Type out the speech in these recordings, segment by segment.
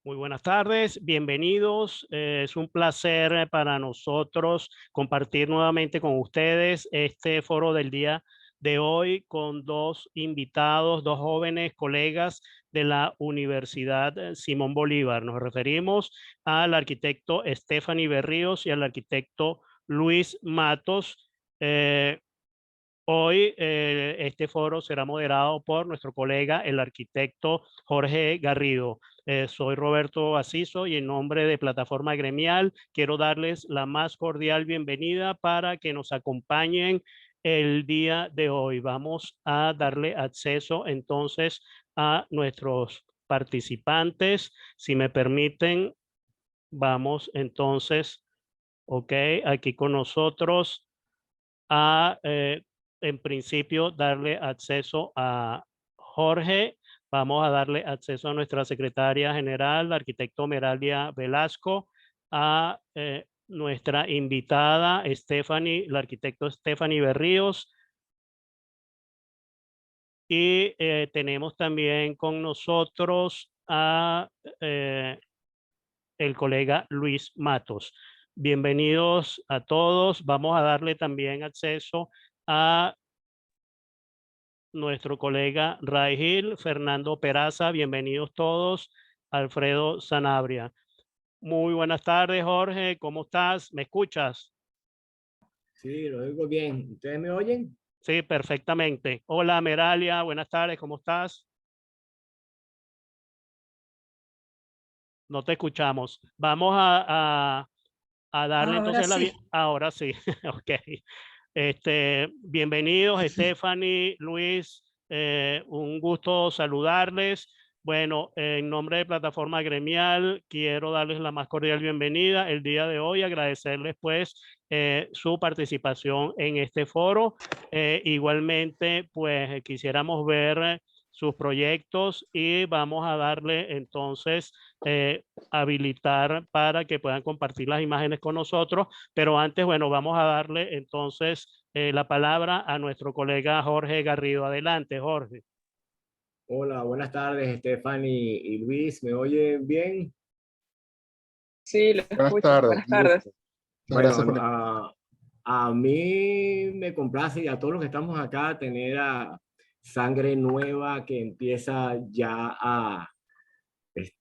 Muy buenas tardes, bienvenidos. Es un placer para nosotros compartir nuevamente con ustedes este foro del día de hoy con dos invitados, dos jóvenes colegas de la Universidad Simón Bolívar. Nos referimos al arquitecto Stephanie Berríos y al arquitecto Luis Matos. Eh, Hoy este foro será moderado por nuestro colega, el arquitecto Jorge Garrido. Soy Roberto Asiso y en nombre de Plataforma Gremial quiero darles la más cordial bienvenida para que nos acompañen el día de hoy. Vamos a darle acceso entonces a nuestros participantes. Si me permiten, vamos entonces, ok, aquí con nosotros a, en principio, darle acceso a Jorge. Vamos a darle acceso a nuestra secretaria general, la arquitecto Meralia Velasco, a nuestra invitada, Stephanie, la arquitecto Stephanie Berríos. Y tenemos también con nosotros a el colega Luis Matos. Bienvenidos a todos. Vamos a darle también acceso a nuestro colega Raigil, Fernando Peraza, bienvenidos todos, Alfredo Sanabria. Muy buenas tardes, Jorge, ¿cómo estás? ¿Me escuchas? Sí, lo oigo bien. ¿Ustedes me oyen? Sí, perfectamente. Hola, Meralia, buenas tardes, ¿cómo estás? No te escuchamos. Vamos a darle Ahora entonces sí. ahora sí, ok. Bienvenidos, Stephanie, Luis, un gusto saludarles. Bueno, en nombre de Plataforma Gremial, quiero darles la más cordial bienvenida el día de hoy, agradecerles pues su participación en este foro. Igualmente, pues quisiéramos ver sus proyectos y vamos a darle entonces habilitar para que puedan compartir las imágenes con nosotros. Pero antes, bueno, vamos a darle entonces la palabra a nuestro colega Jorge Garrido. Adelante, Jorge. Hola, buenas tardes, Stephanie y Luis. ¿Me oyen bien? Sí, lo Buenas escucho. tardes. Buenas tardes. Bueno, Gracias por a mí me complace y a todos los que estamos acá tener a sangre nueva que empieza ya a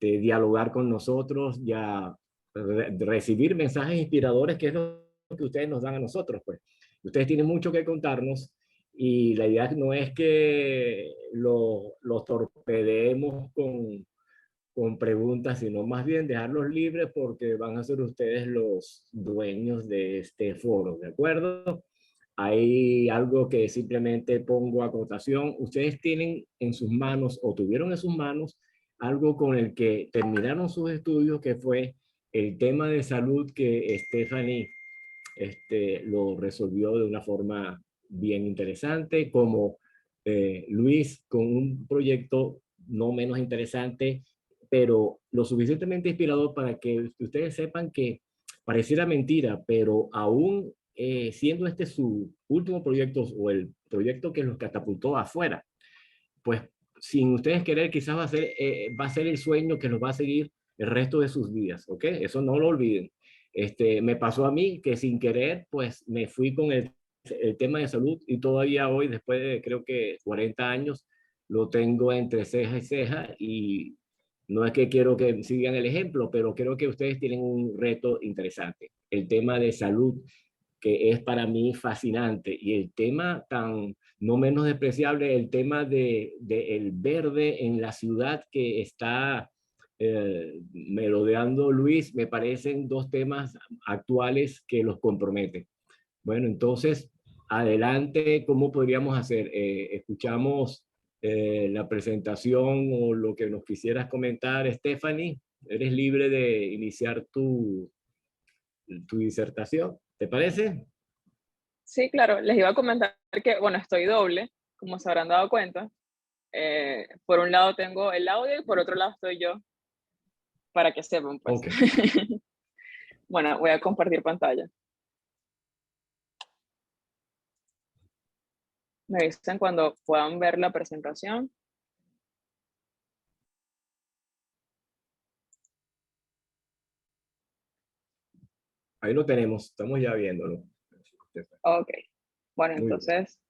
dialogar con nosotros y a recibir mensajes inspiradores, que es lo que ustedes nos dan a nosotros, pues. Ustedes tienen mucho que contarnos y la idea no es que lo torpedeemos con preguntas, sino más bien dejarlos libres porque van a ser ustedes los dueños de este foro, ¿de acuerdo? Hay algo que simplemente pongo a acotación. Ustedes tienen en sus manos o tuvieron en sus manos algo con el que terminaron sus estudios, que fue el tema de salud que Stephanie lo resolvió de una forma bien interesante, como Luis con un proyecto no menos interesante, pero lo suficientemente inspirador para que ustedes sepan que pareciera mentira, pero aún siendo este su último proyecto o el proyecto que los catapultó afuera, pues sin ustedes querer quizás va a ser el sueño que los va a seguir el resto de sus vidas, ¿ok? Eso no lo olviden. Me pasó a mí que sin querer, pues me fui con el tema de salud y todavía hoy, después de creo que 40 años, lo tengo entre ceja y ceja y no es que quiero que sigan el ejemplo, pero creo que ustedes tienen un reto interesante. El tema de salud, que es para mí fascinante, y el tema tan no menos despreciable, el tema de el verde en la ciudad que está merodeando Luis, me parecen dos temas actuales que los comprometen. Bueno, entonces, adelante, ¿cómo podríamos hacer? Escuchamos la presentación o lo que nos quisieras comentar, Stephanie. Eres libre de iniciar tu disertación, ¿te parece? Sí, claro. Les iba a comentar que, bueno, estoy doble, como se habrán dado cuenta. Por un lado tengo el audio y por otro lado estoy yo, para que sepan, pues. Ok. Bueno, voy a compartir pantalla. Me dicen cuando puedan ver la presentación. Ahí lo tenemos, estamos ya viéndolo. Ok, bueno, Muy bien. entonces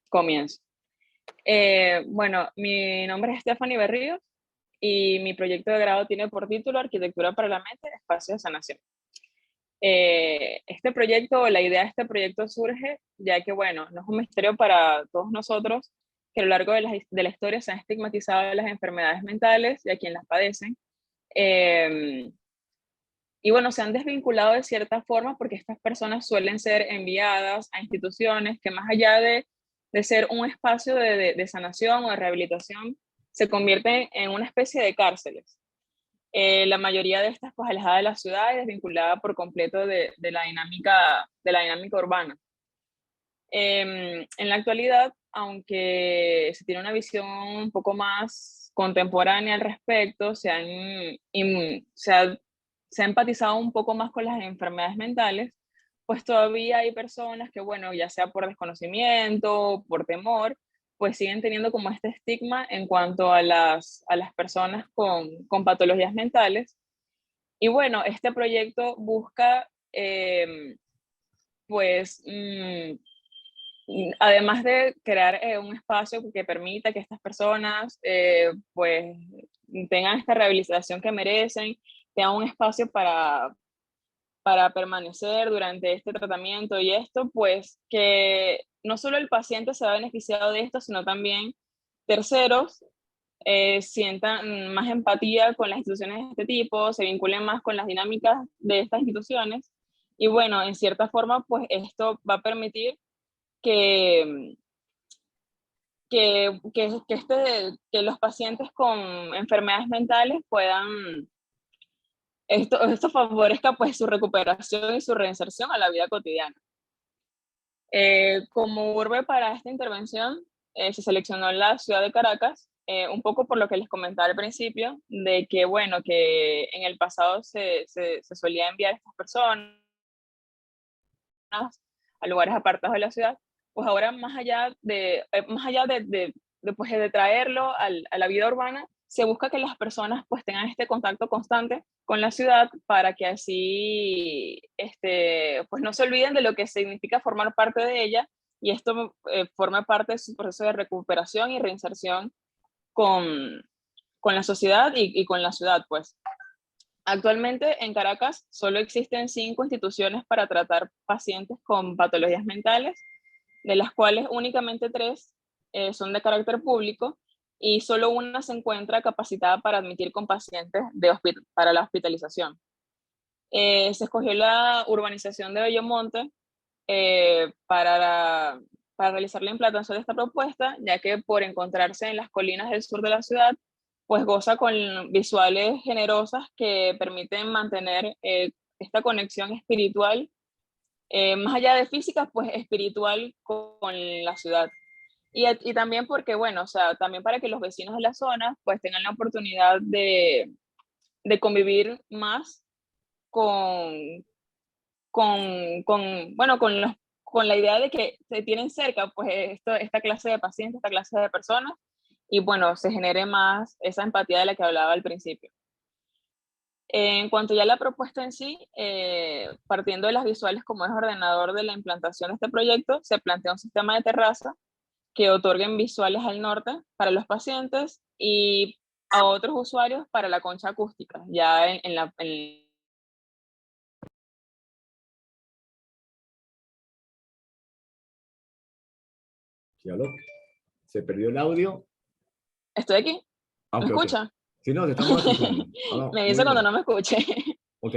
comienzo. Bueno, mi nombre es Stephanie Berríos y mi proyecto de grado tiene por título Arquitectura para la Mente, Espacios de Sanación. Este proyecto, la idea de este proyecto surge ya que, bueno, no es un misterio para todos nosotros que a lo largo de la historia se han estigmatizado las enfermedades mentales y a quienes las padecen. Y bueno, se han desvinculado de cierta forma porque estas personas suelen ser enviadas a instituciones que más allá de ser un espacio de sanación o de rehabilitación, se convierten en una especie de cárceles. La mayoría de estas pues alejada de la ciudad y desvinculada por completo de la dinámica urbana. En la actualidad, aunque se tiene una visión un poco más contemporánea al respecto, se ha empatizado un poco más con las enfermedades mentales, pues todavía hay personas que, bueno, ya sea por desconocimiento, por temor, pues siguen teniendo como este estigma en cuanto a las personas con patologías mentales. Y bueno, este proyecto busca, pues, además de crear un espacio que permita que estas personas pues tengan esta rehabilitación que merecen, tengan un espacio para permanecer durante este tratamiento y esto, pues que no solo el paciente se ha beneficiado de esto, sino también terceros sientan más empatía con las instituciones de este tipo, se vinculen más con las dinámicas de estas instituciones y bueno, en cierta forma, pues esto va a permitir que, que los pacientes con enfermedades mentales puedan, esto favorezca pues su recuperación y su reinserción a la vida cotidiana. Como urbe para esta intervención, se seleccionó la ciudad de Caracas, un poco por lo que les comentaba al principio, de que, bueno, que en el pasado se solía enviar a estas personas a lugares apartados de la ciudad, pues ahora más allá pues, de traerlo a la vida urbana, se busca que las personas pues tengan este contacto constante con la ciudad para que así pues no se olviden de lo que significa formar parte de ella y esto forma parte de su proceso de recuperación y reinserción con, con la sociedad y con la ciudad, pues. Actualmente en Caracas solo existen 5 instituciones para tratar pacientes con patologías mentales, de las cuales únicamente 3 son de carácter público y solo una se encuentra capacitada para admitir con pacientes para la hospitalización. Se escogió la urbanización de Bellomonte para realizar la implantación de esta propuesta, ya que por encontrarse en las colinas del sur de la ciudad, pues goza con visuales generosas que permiten mantener esta conexión espiritual, más allá de física, pues espiritual con la ciudad. Y también porque, bueno, o sea, también para que los vecinos de la zona pues tengan la oportunidad de convivir más con, bueno, con la idea de que se tienen cerca pues esta clase de pacientes, esta clase de personas, y bueno, se genere más esa empatía de la que hablaba al principio. En cuanto ya a la propuesta en sí, partiendo de las visuales como es ordenador de la implantación de este proyecto, se plantea un sistema de terraza que otorguen visuales al norte para los pacientes y a otros usuarios para la concha acústica, ya ¿Ya se perdió el audio? ¿Estoy aquí? ¿Me Ok, ok. escucha? Sí, no, te estamos escuchando. Me Muy dice cuando bien. no me escuche. Ok,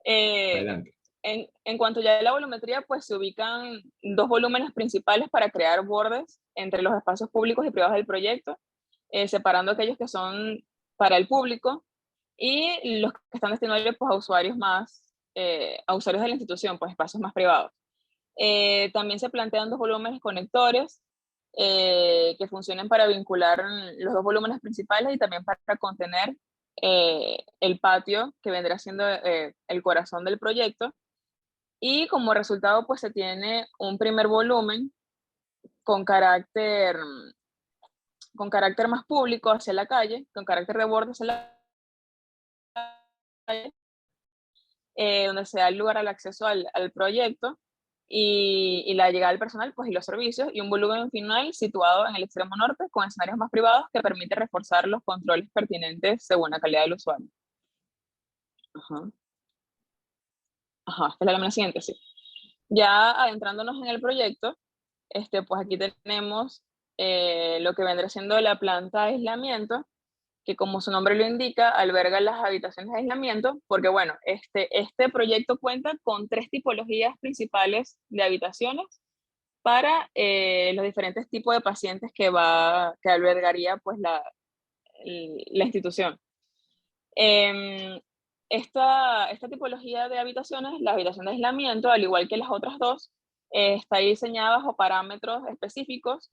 Eh, adelante. en cuanto ya a la volumetría, pues se ubican 2 volúmenes principales para crear bordes entre los espacios públicos y privados del proyecto, separando aquellos que son para el público y los que están destinados pues, a usuarios a usuarios de la institución, pues espacios más privados. También se plantean 2 volúmenes conectores que funcionen para vincular los 2 volúmenes principales y también para contener el patio que vendrá siendo el corazón del proyecto. Y como resultado, pues se tiene un primer volumen con carácter, con carácter más público hacia la calle, con carácter de borde hacia la calle, donde se da lugar al acceso al proyecto y la llegada del personal pues, y los servicios, y un volumen final situado en el extremo norte con escenarios más privados que permite reforzar los controles pertinentes según la calidad del usuario. Ajá. Ajá, esta es la lámina siguiente, sí. Ya adentrándonos en el proyecto, pues aquí tenemos lo que vendrá siendo la planta de aislamiento, que como su nombre lo indica, alberga las habitaciones de aislamiento, porque bueno, este proyecto cuenta con 3 tipologías principales de habitaciones para los diferentes tipos de pacientes que albergaría pues la institución. Esta tipología de habitaciones, la habitación de aislamiento, al igual que las otras dos, está diseñada bajo parámetros específicos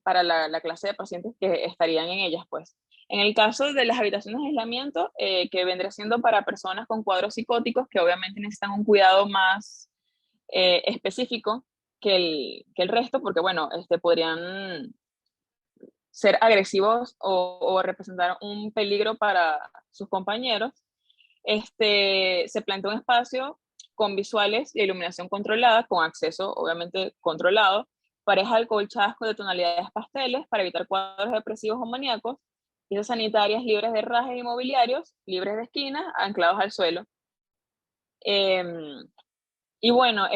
para la clase de pacientes que estarían en ellas, pues. En el caso de las habitaciones de aislamiento, que vendría siendo para personas con cuadros psicóticos que obviamente necesitan un cuidado más específico que el resto, porque bueno, podrían ser agresivos o representar un peligro para sus compañeros, se plantea un espacio con visuales y iluminación controlada, con acceso obviamente controlado, parejas alcolchadas de tonalidades pasteles para evitar cuadros depresivos o maníacos, piezas sanitarias libres de rajes inmobiliarios, libres de esquinas, anclados al suelo. Y bueno,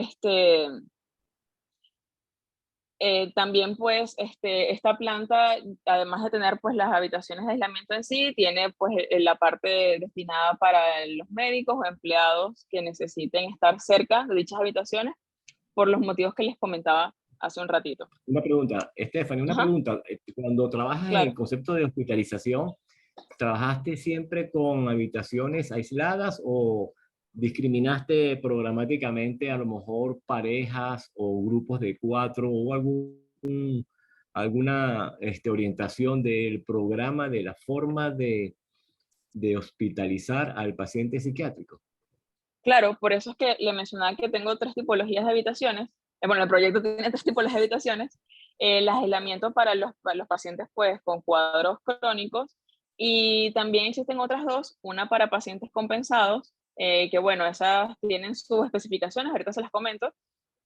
también pues esta planta, además de tener pues las habitaciones de aislamiento en sí, tiene pues la parte destinada para los médicos o empleados que necesiten estar cerca de dichas habitaciones por los motivos que les comentaba hace un ratito. Una pregunta, Stephanie, una Ajá, pregunta. Cuando trabajas en el claro. concepto de hospitalización, ¿trabajaste siempre con habitaciones aisladas o discriminaste programáticamente a lo mejor parejas o grupos de 4 o alguna orientación del programa, de la forma de hospitalizar al paciente psiquiátrico? Claro, por eso es que le mencionaba que tengo 3 tipologías de habitaciones. Bueno, el proyecto tiene 3 tipologías de habitaciones. El aislamiento para los pacientes pues, con cuadros crónicos, y también existen otras 2, una para pacientes compensados, que bueno, esas tienen sus especificaciones, ahorita se las comento,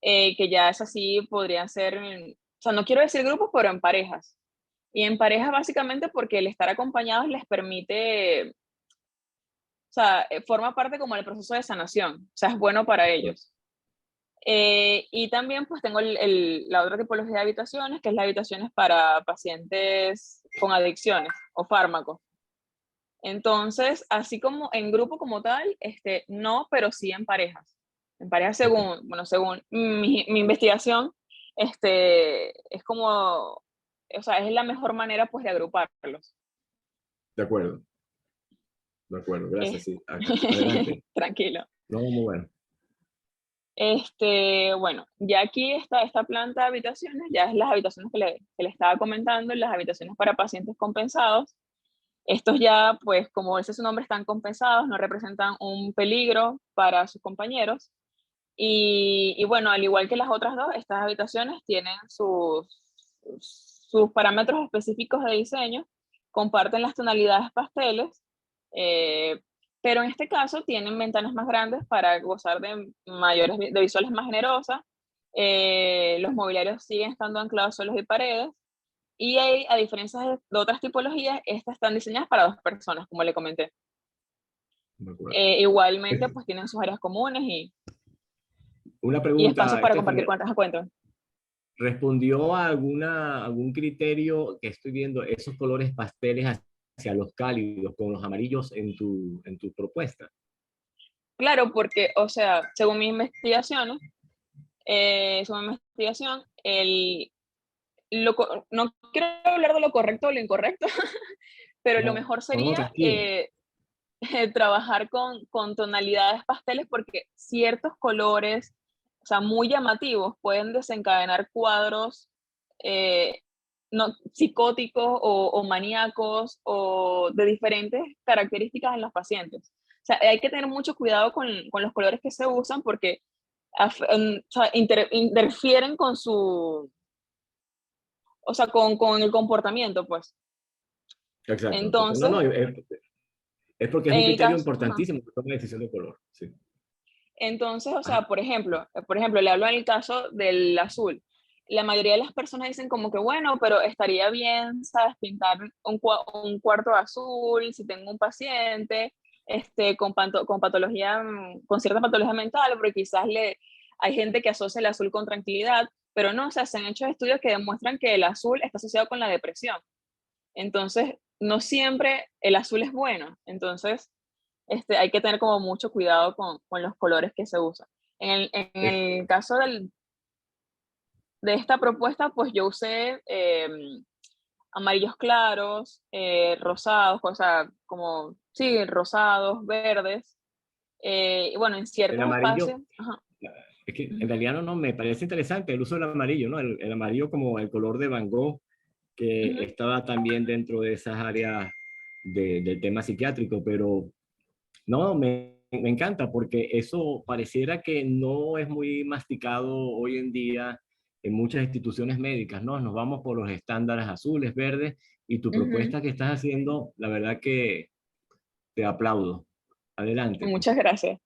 que ya esas sí podrían ser, o sea, no quiero decir grupos, pero en parejas. Y en parejas básicamente porque el estar acompañados les permite, o sea, forma parte como del proceso de sanación, o sea, es bueno para ellos. Y también pues tengo la otra tipología de habitaciones, que es las habitaciones para pacientes con adicciones o fármacos. Entonces, así como en grupo como tal, no, pero sí en parejas. En parejas según, bueno, según mi investigación, es como, o sea, es la mejor manera pues de agruparlos. De acuerdo, de acuerdo, gracias, Es- sí. Adelante. Tranquilo. No, muy bueno. Bueno, ya aquí está esta planta de habitaciones, ya es las habitaciones que le estaba comentando, las habitaciones para pacientes compensados. Estos ya, pues, como ese es su nombre, están compensados, no representan un peligro para sus compañeros. Y bueno, al igual que las otras 2, estas habitaciones tienen sus parámetros específicos de diseño, comparten las tonalidades pasteles, eh, pero en este caso tienen ventanas más grandes para gozar de visuales más generosas. Los mobiliarios siguen estando anclados a suelos y paredes, y a diferencia de otras tipologías, estas están diseñadas para 2 personas, como le comenté. De acuerdo. Igualmente, pues tienen sus áreas comunes Una y espacios pregunta, para compartir Stephanie. cuentas a cuento. ¿Respondió a algún criterio que estoy viendo esos colores pasteles hacia los cálidos con los amarillos en tu propuesta? Claro, porque, o sea, según mis investigaciones, no quiero hablar de lo correcto o lo incorrecto, pero lo No, mejor no, sería tranquila. trabajar con tonalidades pasteles, porque ciertos colores, o sea, muy llamativos, pueden desencadenar cuadros no, psicóticos o maníacos o de diferentes características en los pacientes. O sea, hay que tener mucho cuidado con los colores que se usan porque o sea, interfieren con o sea, con el comportamiento, pues. Exacto, exacto. No, no, Entonces, Es porque es En un el criterio caso, ajá. importantísimo que toma la decisión de color. Sí. Entonces, o sea, Ajá. por ejemplo, le hablo en el caso del azul. La mayoría de las personas dicen como que, bueno, pero estaría bien, ¿sabes? Pintar un cuarto azul si tengo un paciente con patología, con cierta patología mental, porque quizás hay gente que asocia el azul con tranquilidad, pero no, o sea, se han hecho estudios que demuestran que el azul está asociado con la depresión. Entonces, no siempre el azul es bueno. Entonces, hay que tener como mucho cuidado con los colores que se usan. En Es- el caso de esta propuesta, pues yo usé amarillos claros, rosados, o sea, como, sí, rosados, verdes, y bueno, en el ciertos amarillo, espacios, ajá, es que en ujú, realidad no, me parece interesante el uso del amarillo, ¿no? El amarillo como el color de Van Gogh, que ujú, estaba también dentro de esas áreas del tema psiquiátrico, pero no, me encanta porque eso pareciera que no es muy masticado hoy en día en muchas instituciones médicas, ¿no? Nos vamos por los estándares azules, verdes, y tu ujú. propuesta que estás haciendo, la verdad que te aplaudo. Adelante, pues. Muchas gracias.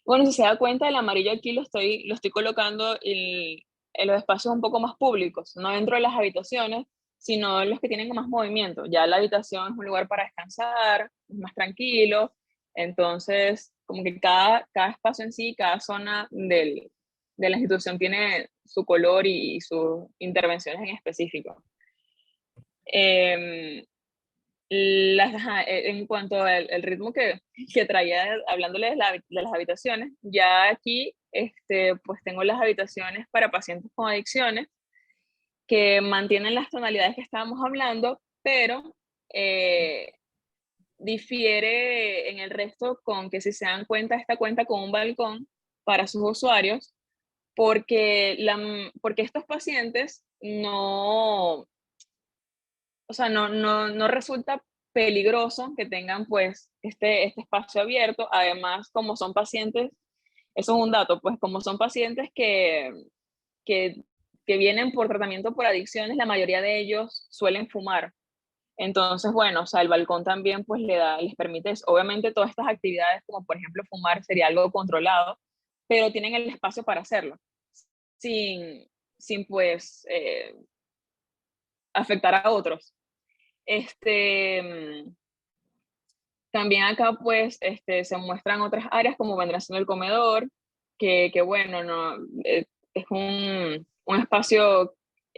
Bueno, si se da cuenta, el amarillo aquí lo estoy colocando en los espacios un poco más públicos, no dentro de las habitaciones, sino en los que tienen más movimiento. Ya la habitación es un lugar para descansar, es más tranquilo, entonces como que cada espacio en sí, cada zona de la institución tiene su color y sus intervenciones en específico. Em, en cuanto al el ritmo que traía hablándoles de las habitaciones, ya aquí pues tengo las habitaciones para pacientes con adicciones que mantienen las tonalidades que estábamos hablando, pero eh, difiere en el resto con que si se dan cuenta, esta cuenta con un balcón para sus usuarios, porque estos pacientes no, o sea, no resulta peligroso que tengan pues este espacio abierto. Además, como son pacientes, eso es un dato, pues como son pacientes que, que vienen por tratamiento por adicciones, la mayoría de ellos suelen fumar. Entonces, bueno, o sea, el balcón también pues les permite, obviamente todas estas actividades, como por ejemplo fumar, sería algo controlado, pero tienen el espacio para hacerlo, sin, sin pues afectar a otros. Este, También acá pues se muestran otras áreas como vendrá siendo el comedor, que bueno, no, es un espacio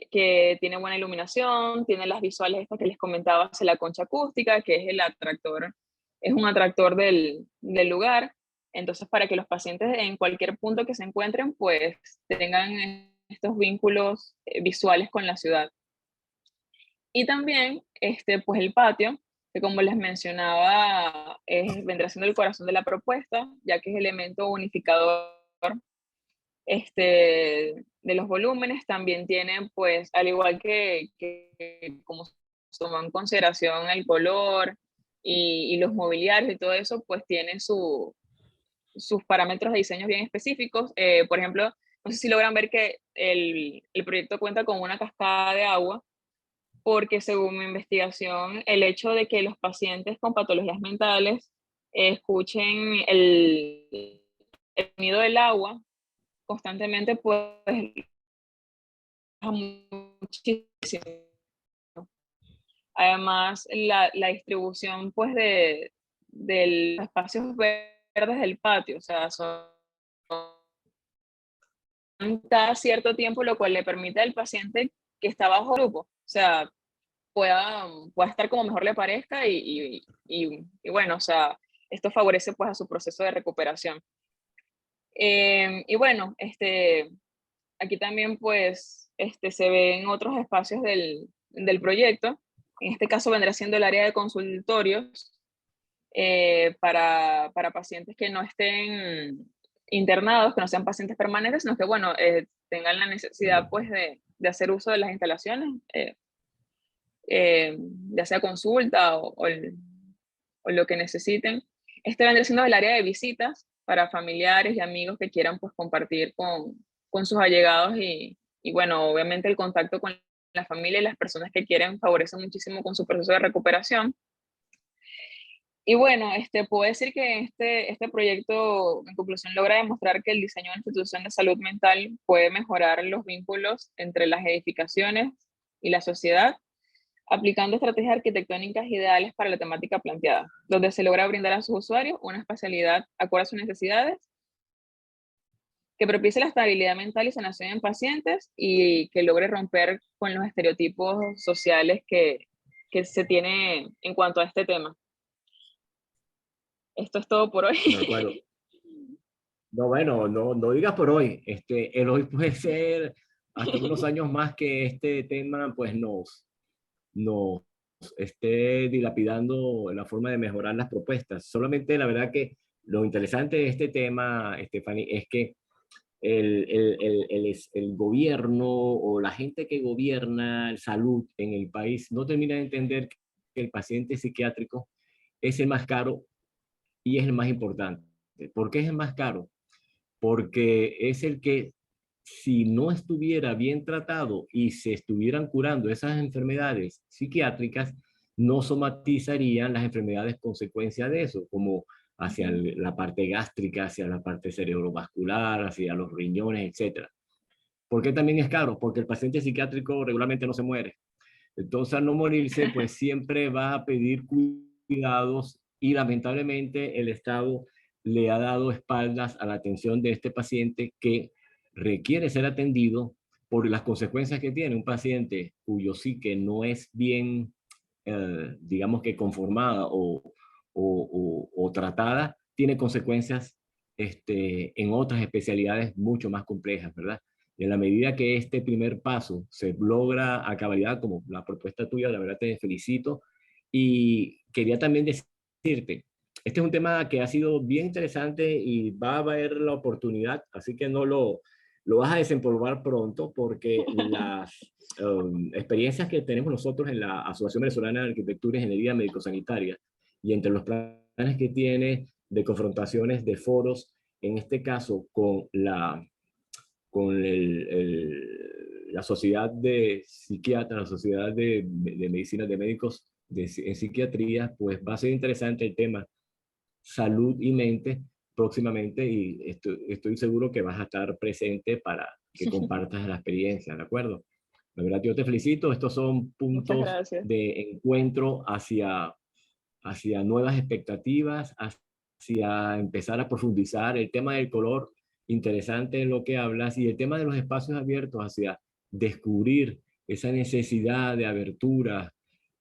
que tiene buena iluminación, tiene las visuales estas que les comentaba hacia la concha acústica, que es el atractor, es un atractor del lugar. Entonces, para que los pacientes en cualquier punto que se encuentren, pues tengan estos vínculos visuales con la ciudad. Y también, pues el patio, que como les mencionaba, vendrá siendo el corazón de la propuesta, ya que es elemento unificador de los volúmenes. También tienen, pues, al igual que como se toma en consideración el color y los mobiliarios y todo eso, pues tiene sus parámetros de diseño bien específicos. Por ejemplo, no sé si logran ver que el proyecto cuenta con una cascada de agua porque según mi investigación, el hecho de que los pacientes con patologías mentales escuchen el sonido del agua constantemente, pues baja muchísimo. Además, la distribución pues de los espacios verdes del patio, o sea, son cada cierto tiempo, lo cual le permite al paciente que está bajo grupo, o sea, pueda estar como mejor le parezca y bueno, o sea, esto favorece pues a su proceso de recuperación. Y bueno, aquí también pues se ven otros espacios del proyecto. En este caso vendrá siendo el área de consultorios para pacientes que no estén internados, que no sean pacientes permanentes, sino que bueno, tengan la necesidad pues de hacer uso de las instalaciones. Ya sea consulta o lo que necesiten. Este vendría siendo el área de visitas para familiares y amigos que quieran pues compartir con sus allegados y bueno, obviamente el contacto con la familia y las personas que quieren favorece muchísimo con su proceso de recuperación. Y bueno, puedo decir que este proyecto, en conclusión, logra demostrar que el diseño de una institución de salud mental puede mejorar los vínculos entre las edificaciones y la sociedad, aplicando estrategias arquitectónicas ideales para la temática planteada, donde se logra brindar a sus usuarios una espacialidad acorde a sus necesidades, que propicie la estabilidad mental y sanación en pacientes y que logre romper con los estereotipos sociales que se tiene en cuanto a este tema. Esto es todo por hoy. De acuerdo. No, bueno, no digas por hoy. El hoy puede ser hasta unos años más que este tema pues nos esté dilapidando la forma de mejorar las propuestas. Solamente la verdad que lo interesante de este tema, Stephanie, es que el gobierno o la gente que gobierna salud en el país no termina de entender que el paciente psiquiátrico es el más caro y es el más importante. ¿Por qué es el más caro? Porque es el que, si no estuviera bien tratado y se estuvieran curando esas enfermedades psiquiátricas, no somatizarían las enfermedades consecuencia de eso, como hacia la parte gástrica, hacia la parte cerebrovascular, hacia los riñones, etc. ¿Por qué también es caro? Porque el paciente psiquiátrico regularmente no se muere. Entonces, al no morirse, pues siempre va a pedir cuidados y lamentablemente el Estado le ha dado espaldas a la atención de este paciente que requiere ser atendido por las consecuencias que tiene un paciente cuyo psique no es bien, digamos que conformada o tratada, tiene consecuencias en otras especialidades mucho más complejas, ¿verdad? En la medida que este primer paso se logra a cabalidad, como la propuesta tuya, la verdad te felicito. Y quería también decirte, este es un tema que ha sido bien interesante y va a haber la oportunidad, así que no lo vas a desempolvar pronto porque las experiencias que tenemos nosotros en la Asociación Venezolana de Arquitectura e Ingeniería Médico-Sanitaria y entre los planes que tiene de confrontaciones de foros, en este caso con la sociedad de psiquiatras, la sociedad de medicina de médicos en psiquiatría, pues va a ser interesante el tema salud y mente próximamente y estoy seguro que vas a estar presente para que compartas la experiencia, ¿de acuerdo? La verdad, yo te felicito. Estos son Muchas puntos gracias. de encuentro hacia nuevas expectativas, hacia empezar a profundizar el tema del color, interesante en lo que hablas, y el tema de los espacios abiertos, hacia descubrir esa necesidad de abertura,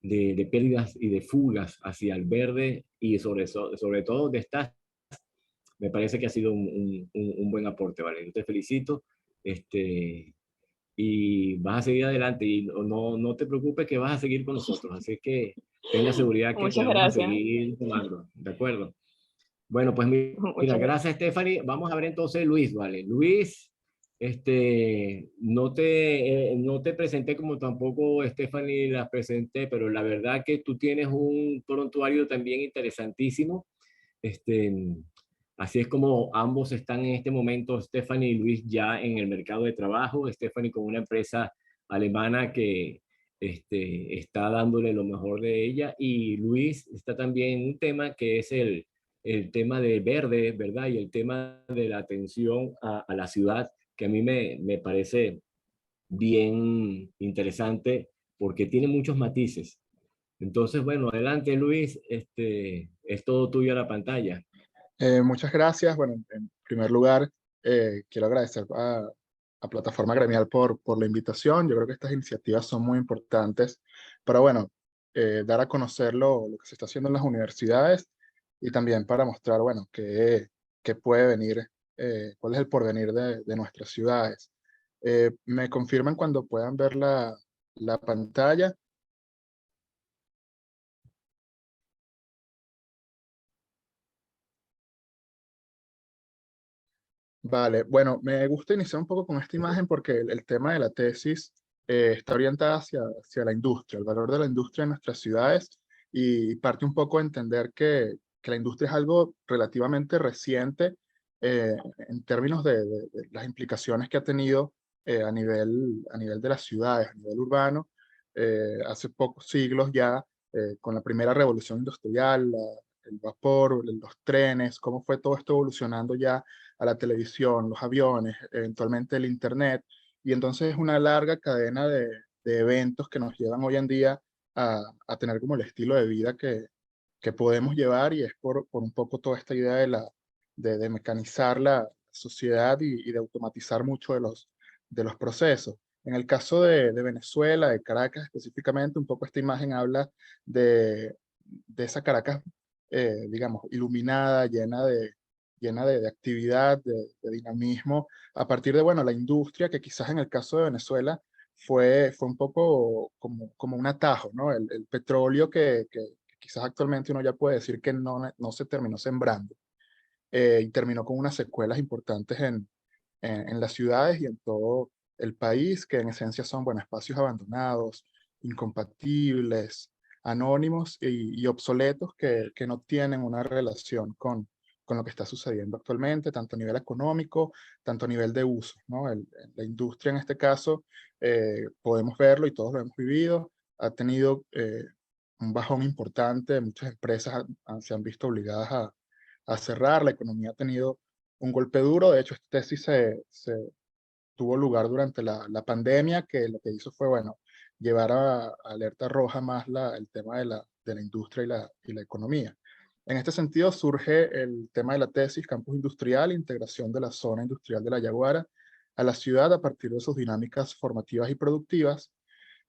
de pérdidas y de fugas hacia el verde y sobre todo de estas. Me parece que ha sido un buen aporte, ¿vale? Yo te felicito. Y vas a seguir adelante y no te preocupes que vas a seguir con nosotros, así que tenga seguridad que te Muchas vamos a gracias. seguir tomando, ¿de acuerdo? Bueno, pues mira, Muchas gracias. gracias Stephanie. Vamos a ver entonces Luis, ¿vale? Luis, no te presenté como tampoco Stephanie las presenté, pero la verdad que tú tienes un prontuario también interesantísimo. Este, Así es como ambos están en este momento, Stephanie y Luis, ya en el mercado de trabajo. Stephanie con una empresa alemana que está dándole lo mejor de ella, y Luis está también en un tema que es el tema de verde, ¿verdad? Y el tema de la atención a la ciudad, que a mí me parece bien interesante porque tiene muchos matices. Entonces, bueno, adelante Luis, es todo tuyo a la pantalla. Muchas gracias. Bueno, en primer lugar, quiero agradecer a Plataforma Gremial por la invitación. Yo creo que estas iniciativas son muy importantes para, bueno, dar a conocer lo que se está haciendo en las universidades y también para mostrar, bueno, qué puede venir, cuál es el porvenir de nuestras ciudades. Me confirman cuando puedan ver la pantalla. Vale, bueno, me gusta iniciar un poco con esta imagen porque el tema de la tesis está orientada hacia la industria, el valor de la industria en nuestras ciudades, y parte un poco de entender que la industria es algo relativamente reciente en términos de las implicaciones que ha tenido a nivel de las ciudades, a nivel urbano. Hace pocos siglos ya, con la primera revolución industrial, el vapor, los trenes, cómo fue todo esto evolucionando ya a la televisión, los aviones, eventualmente el internet. Y entonces es una larga cadena de eventos que nos llevan hoy en día a tener como el estilo de vida que podemos llevar, y es por un poco toda esta idea de mecanizar la sociedad y de automatizar mucho de los procesos. En el caso de Venezuela, de Caracas específicamente, un poco esta imagen habla de esa Caracas, digamos, iluminada, llena de actividad, de dinamismo, a partir de, bueno, la industria, que quizás en el caso de Venezuela fue un poco como un atajo, ¿no? El petróleo que quizás actualmente uno ya puede decir que no se terminó sembrando, y terminó con unas secuelas importantes en las ciudades y en todo el país, que en esencia son, bueno, espacios abandonados, incompatibles, anónimos y obsoletos que no tienen una relación con lo que está sucediendo actualmente, tanto a nivel económico, tanto a nivel de uso, ¿no? La industria en este caso, podemos verlo y todos lo hemos vivido, ha tenido un bajón importante, muchas empresas se han visto obligadas a cerrar, la economía ha tenido un golpe duro. De hecho, esta tesis se tuvo lugar durante la pandemia, que lo que hizo fue, bueno, llevar a alerta roja más el tema de la industria y la economía. En este sentido surge el tema de la tesis Campus Industrial, integración de la zona industrial de La Yaguara a la ciudad a partir de sus dinámicas formativas y productivas.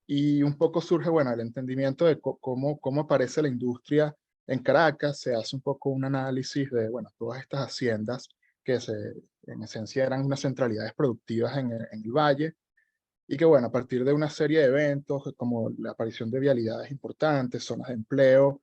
Y un poco surge, bueno, el entendimiento de cómo aparece la industria en Caracas. Se hace un poco un análisis de, bueno, todas estas haciendas que en esencia eran unas centralidades productivas en el valle, y que, bueno, a partir de una serie de eventos, como la aparición de vialidades importantes, zonas de empleo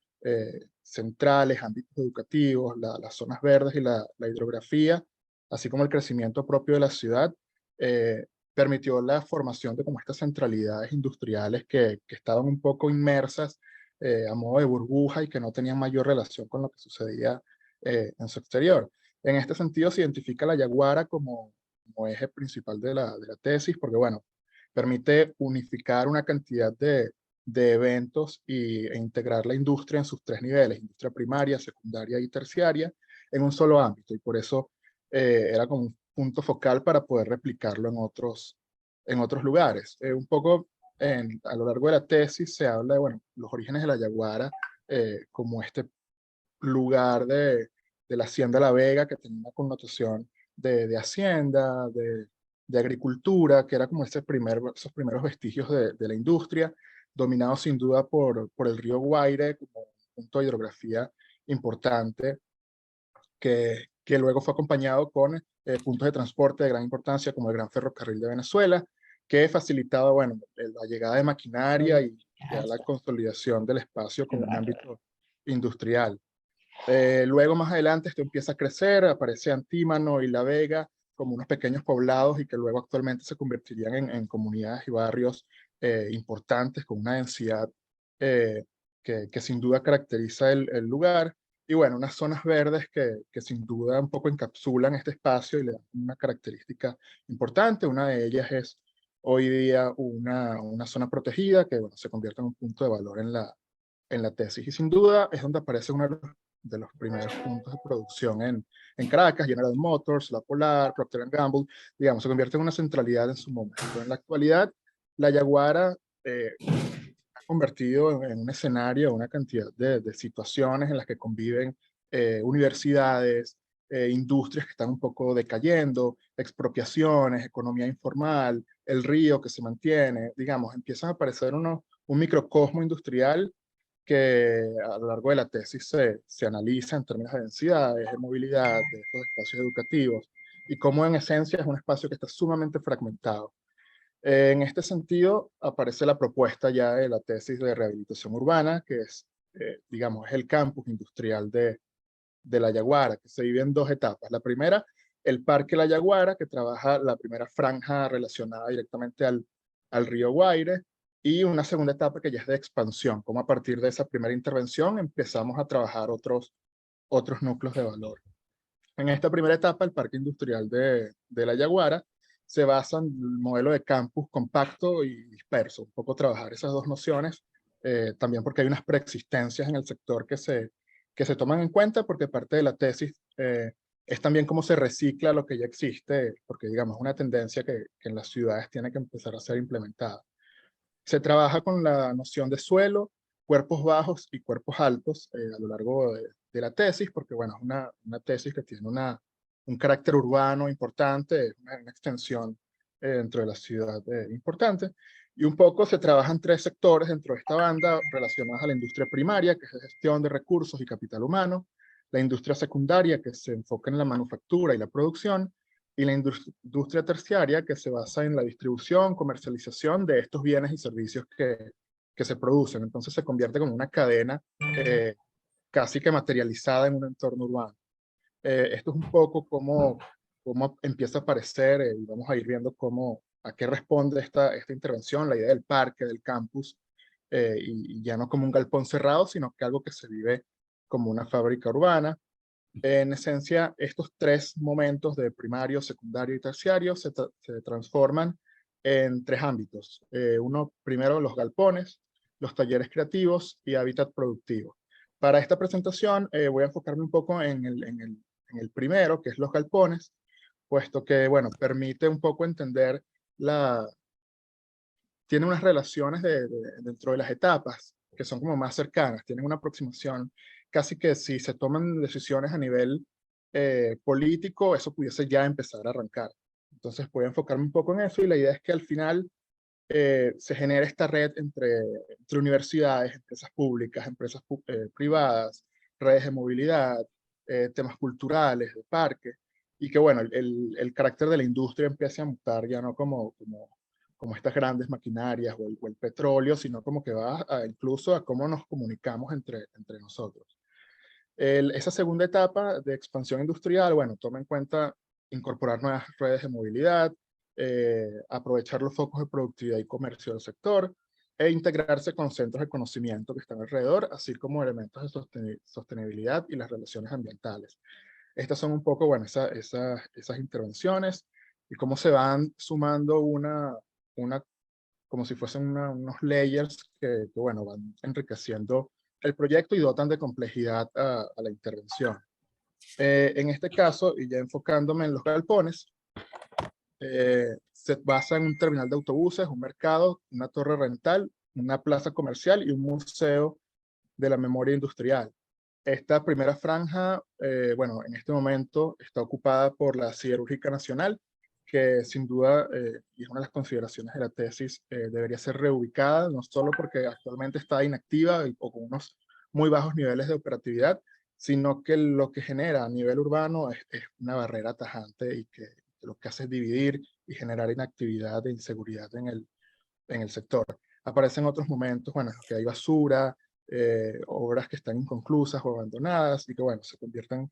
centrales, ámbitos educativos, las zonas verdes y la hidrografía, así como el crecimiento propio de la ciudad, eh, permitió la formación de como estas centralidades industriales que estaban un poco inmersas a modo de burbuja y que no tenían mayor relación con lo que sucedía en su exterior. En este sentido se identifica la Yaguara como eje principal de la tesis, porque, bueno, permite unificar una cantidad de eventos e integrar la industria en sus tres niveles, industria primaria, secundaria y terciaria, en un solo ámbito, y por eso era como un punto focal para poder replicarlo en otros lugares. Un poco a lo largo de la tesis se habla de, bueno, los orígenes de la Yaguara como este lugar de la Hacienda La Vega, que tenía una connotación de hacienda, de agricultura, que era como esos primeros vestigios de la industria, dominado sin duda por el río Guaire, como un punto de hidrografía importante, que luego fue acompañado con puntos de transporte de gran importancia, como el Gran Ferrocarril de Venezuela, que facilitaba, bueno, la llegada de maquinaria y ya la consolidación del espacio como un ámbito industrial. Luego, más adelante, esto empieza a crecer, aparece Antímano y La Vega como unos pequeños poblados, y que luego actualmente se convertirían en comunidades y barrios importantes con una densidad que sin duda caracteriza el lugar. Y bueno, unas zonas verdes que sin duda un poco encapsulan este espacio y le dan una característica importante. Una de ellas es hoy día una zona protegida que, bueno, se convierte en un punto de valor en la tesis. Y sin duda es donde aparece uno de los primeros puntos de producción en Caracas: General Motors, La Polar, Procter & Gamble, digamos, se convierte en una centralidad en su momento. En la actualidad, la Yaguara ha convertido en un escenario, una cantidad de situaciones en las que conviven universidades, industrias que están un poco decayendo, expropiaciones, economía informal, el río que se mantiene, digamos, empiezan a aparecer un microcosmo industrial que a lo largo de la tesis se analiza en términos de densidades, de movilidad, de estos espacios educativos, y cómo en esencia es un espacio que está sumamente fragmentado. En este sentido, aparece la propuesta ya de la tesis de rehabilitación urbana, que es, digamos, es el campus industrial de La Yaguara, que se divide en dos etapas. La primera, el Parque La Yaguara, que trabaja la primera franja relacionada directamente al río Guaire, y una segunda etapa que ya es de expansión, como a partir de esa primera intervención empezamos a trabajar otros núcleos de valor. En esta primera etapa, el Parque Industrial de La Yaguara se basa en el modelo de campus compacto y disperso, un poco trabajar esas dos nociones, también porque hay unas preexistencias en el sector que que se toman en cuenta porque parte de la tesis es también cómo se recicla lo que ya existe, porque digamos es una tendencia que en las ciudades tiene que empezar a ser implementada. Se trabaja con la noción de suelo, cuerpos bajos y cuerpos altos a lo largo de la tesis, porque bueno, es una tesis que tiene un carácter urbano importante, una extensión dentro de la ciudad importante. Y un poco se trabajan 3 sectores dentro de esta banda relacionados a la industria primaria, que es la gestión de recursos y capital humano, la industria secundaria, que se enfoca en la manufactura y la producción, y la industria terciaria, que se basa en la distribución, comercialización de estos bienes y servicios que se producen. Entonces se convierte como una cadena casi que materializada en un entorno urbano. Esto es un poco cómo empieza a aparecer, y vamos a ir viendo a qué responde esta intervención, la idea del parque, del campus, y ya no como un galpón cerrado, sino que algo que se vive como una fábrica urbana. En esencia, estos 3 momentos de primario, secundario y terciario se transforman en 3 ámbitos. Uno, primero, los galpones, los talleres creativos y hábitat productivo. Para esta presentación voy a enfocarme un poco en el primero, que es los galpones, puesto que, bueno, permite un poco entender tiene unas relaciones dentro de las etapas que son como más cercanas, tienen una aproximación casi que si se toman decisiones a nivel político, eso pudiese ya empezar a arrancar. Entonces voy a enfocarme un poco en eso y la idea es que al final se genere esta red entre universidades, empresas públicas, empresas privadas, redes de movilidad, temas culturales, de parque, y que bueno, el carácter de la industria empiece a mutar ya no como estas grandes maquinarias o el petróleo, sino como que va incluso a cómo nos comunicamos entre nosotros. Esa segunda etapa de expansión industrial, bueno, toma en cuenta incorporar nuevas redes de movilidad, aprovechar los focos de productividad y comercio del sector, e integrarse con centros de conocimiento que están alrededor, así como elementos de sostenibilidad y las relaciones ambientales. Estas son un poco, bueno, esas intervenciones y cómo se van sumando como si fuesen unos layers que, bueno, van enriqueciendo el proyecto y dotan de complejidad a la intervención. En este caso, y ya enfocándome en los galpones, se basa en un terminal de autobuses, un mercado, una torre rental, una plaza comercial y un museo de la memoria industrial. Esta primera franja, bueno, en este momento está ocupada por la Siderúrgica Nacional, que sin duda, y es una de las consideraciones de la tesis, debería ser reubicada, no solo porque actualmente está inactiva o con unos muy bajos niveles de operatividad, sino que lo que genera a nivel urbano es una barrera tajante y que lo que hace es dividir y generar inactividad e inseguridad en el sector. Aparecen otros momentos, bueno, en los que hay basura, obras que están inconclusas o abandonadas y que, bueno, se convierten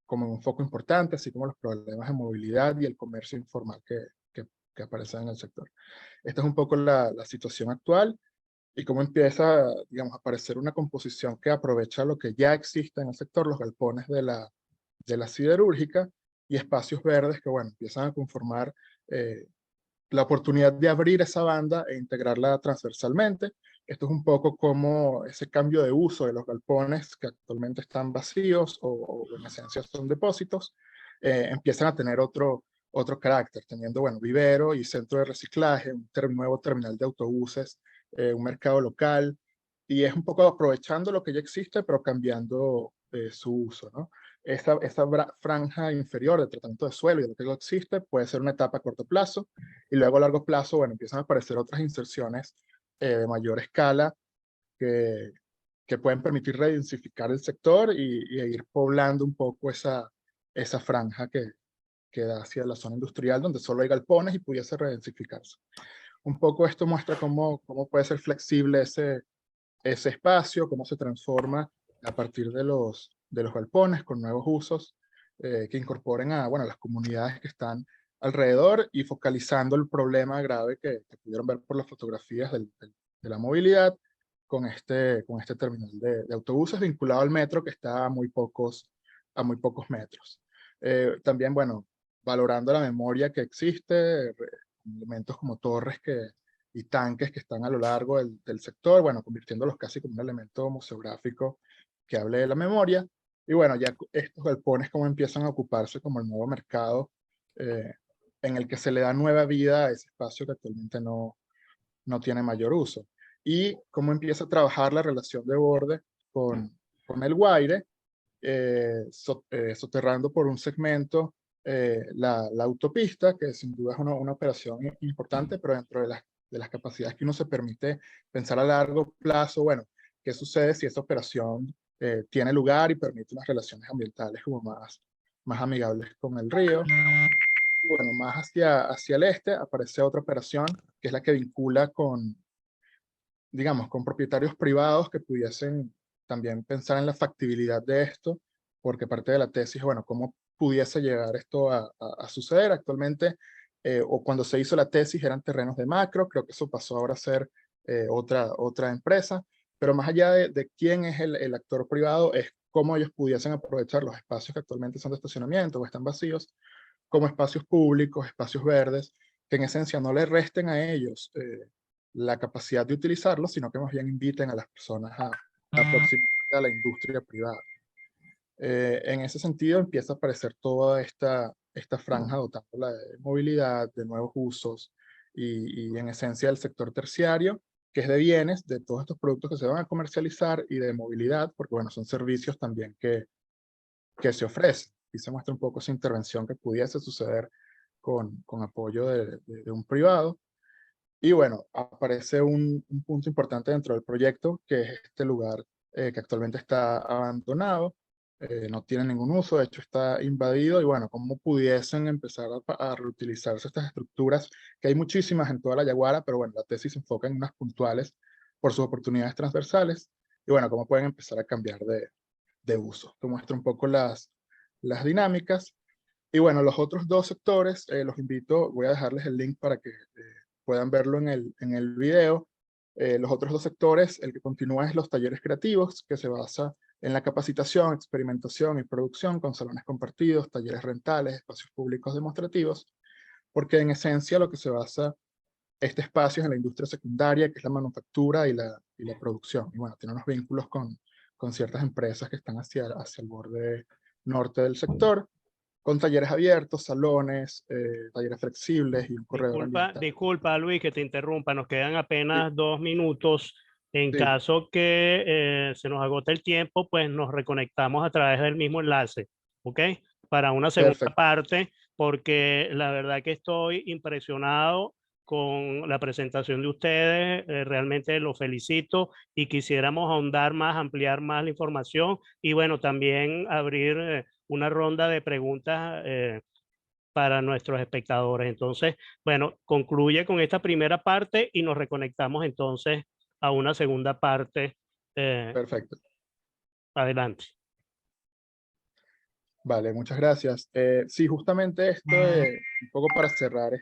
como en un foco importante, así como los problemas de movilidad y el comercio informal que aparecen en el sector. Esta es un poco la situación actual y cómo empieza, digamos, a aparecer una composición que aprovecha lo que ya existe en el sector, los galpones de la siderúrgica y espacios verdes que, bueno, empiezan a conformar la oportunidad de abrir esa banda e integrarla transversalmente. Esto es un poco como ese cambio de uso de los galpones que actualmente están vacíos o en esencia son depósitos, empiezan a tener otro carácter, teniendo, bueno, vivero y centro de reciclaje, un nuevo terminal de autobuses, un mercado local, y es un poco aprovechando lo que ya existe, pero cambiando su uso, ¿no? Esta franja inferior de tratamiento de suelo y de lo que ya existe puede ser una etapa a corto plazo, y luego a largo plazo, bueno, empiezan a aparecer otras inserciones de mayor escala que pueden permitir redensificar el sector y ir poblando un poco esa franja que da hacia la zona industrial donde solo hay galpones y pudiese redensificarse. Un poco esto muestra cómo puede ser flexible ese espacio, cómo se transforma a partir de los galpones con nuevos usos que incorporen a, bueno, las comunidades que están alrededor y focalizando el problema grave que pudieron ver por las fotografías de la movilidad con este terminal de autobuses vinculado al metro que está a muy pocos metros. También, bueno, valorando la memoria que existe, elementos como torres y tanques que están a lo largo del sector, bueno, convirtiéndolos casi como un elemento museográfico que hable de la memoria. Y bueno, ya estos galpones como empiezan a ocuparse como el nuevo mercado en el que se le da nueva vida a ese espacio que actualmente no tiene mayor uso. Y cómo empieza a trabajar la relación de borde con el Guaire, soterrando por un segmento la autopista, que sin duda es una operación importante, pero dentro de las capacidades que uno se permite pensar a largo plazo, bueno, ¿qué sucede si esta operación tiene lugar y permite unas relaciones ambientales como más amigables con el río? Y bueno, más hacia el este aparece otra operación, que es la que vincula digamos, con propietarios privados que pudiesen también pensar en la factibilidad de esto, porque parte de la tesis, bueno, cómo pudiese llegar esto a suceder. Actualmente, o cuando se hizo la tesis, eran terrenos de macro, creo que eso pasó ahora a ser otra empresa, pero más allá de quién es el actor privado, es cómo ellos pudiesen aprovechar los espacios que actualmente son de estacionamiento o están vacíos, como espacios públicos, espacios verdes, que en esencia no le resten a ellos la capacidad de utilizarlos, sino que más bien inviten a las personas a aproximarse a la industria privada. En ese sentido empieza a aparecer toda esta franja dotándola de movilidad, de nuevos usos y en esencia del sector terciario, que es de bienes, de todos estos productos que se van a comercializar y de movilidad, porque bueno, son servicios también que se ofrecen. Y se muestra un poco esa intervención que pudiese suceder con apoyo de un privado. Y bueno, aparece un punto importante dentro del proyecto, que es este lugar que actualmente está abandonado, no tiene ningún uso, de hecho está invadido, y bueno, cómo pudiesen empezar a reutilizarse estas estructuras, que hay muchísimas en toda la Yaguara, pero bueno, la tesis se enfoca en unas puntuales por sus oportunidades transversales, y bueno, cómo pueden empezar a cambiar de uso. Te muestro un poco las dinámicas. Y bueno, los otros dos sectores, los invito, voy a dejarles el link para que puedan verlo en el video. Los otros dos sectores, el que continúa es los talleres creativos, que se basa en la capacitación, experimentación y producción con salones compartidos, talleres rentales, espacios públicos demostrativos, porque en esencia lo que se basa este espacio es en la industria secundaria, que es la manufactura y la producción. Y bueno, tiene unos vínculos con ciertas empresas que están hacia el borde norte del sector, con talleres abiertos, salones, talleres flexibles y un corredor ambiental. Disculpa, Luis, que te interrumpa. Nos quedan apenas Sí, 2 minutos. En sí, caso que se nos agote el tiempo, pues nos reconectamos a través del mismo enlace, ¿ok? Para una segunda perfecto. parte, porque la verdad que estoy impresionado con la presentación de ustedes. Realmente los felicito y quisiéramos ahondar más, ampliar más la información y bueno, también abrir una ronda de preguntas para nuestros espectadores. Entonces, bueno, concluye con esta primera parte y nos reconectamos entonces a una segunda parte. Perfecto. Adelante. Vale, muchas gracias. Sí, justamente esto, un poco para cerrar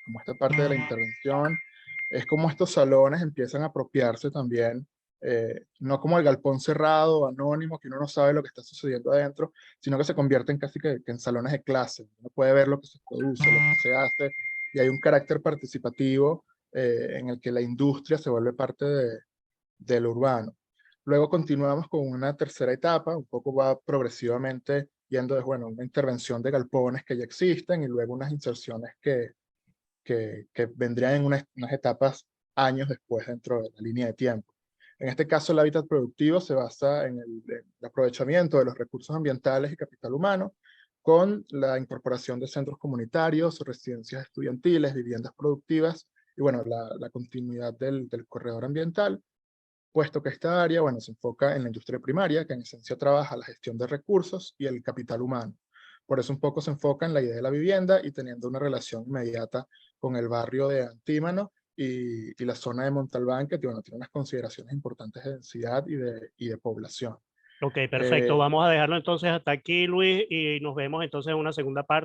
como esta parte de la intervención, es como estos salones empiezan a apropiarse también, no como el galpón cerrado, anónimo, que uno no sabe lo que está sucediendo adentro, sino que se convierten casi que en salones de clase. Uno puede ver lo que se produce, lo que se hace, y hay un carácter participativo en el que la industria se vuelve parte del urbano. Luego continuamos con una tercera etapa, un poco va progresivamente yendo de, bueno, una intervención de galpones que ya existen y luego unas inserciones que vendrían en unas etapas años después dentro de la línea de tiempo. En este caso, el hábitat productivo se basa en el aprovechamiento de los recursos ambientales y capital humano, con la incorporación de centros comunitarios, residencias estudiantiles, viviendas productivas, y bueno, la continuidad del corredor ambiental, puesto que esta área, bueno, se enfoca en la industria primaria, que en esencia trabaja la gestión de recursos y el capital humano. Por eso un poco se enfoca en la idea de la vivienda y teniendo una relación inmediata con el barrio de Antímano y la zona de Montalbán, que bueno, tiene unas consideraciones importantes de densidad y de población. Ok, perfecto. Vamos a dejarlo entonces hasta aquí, Luis, y nos vemos entonces en una segunda parte.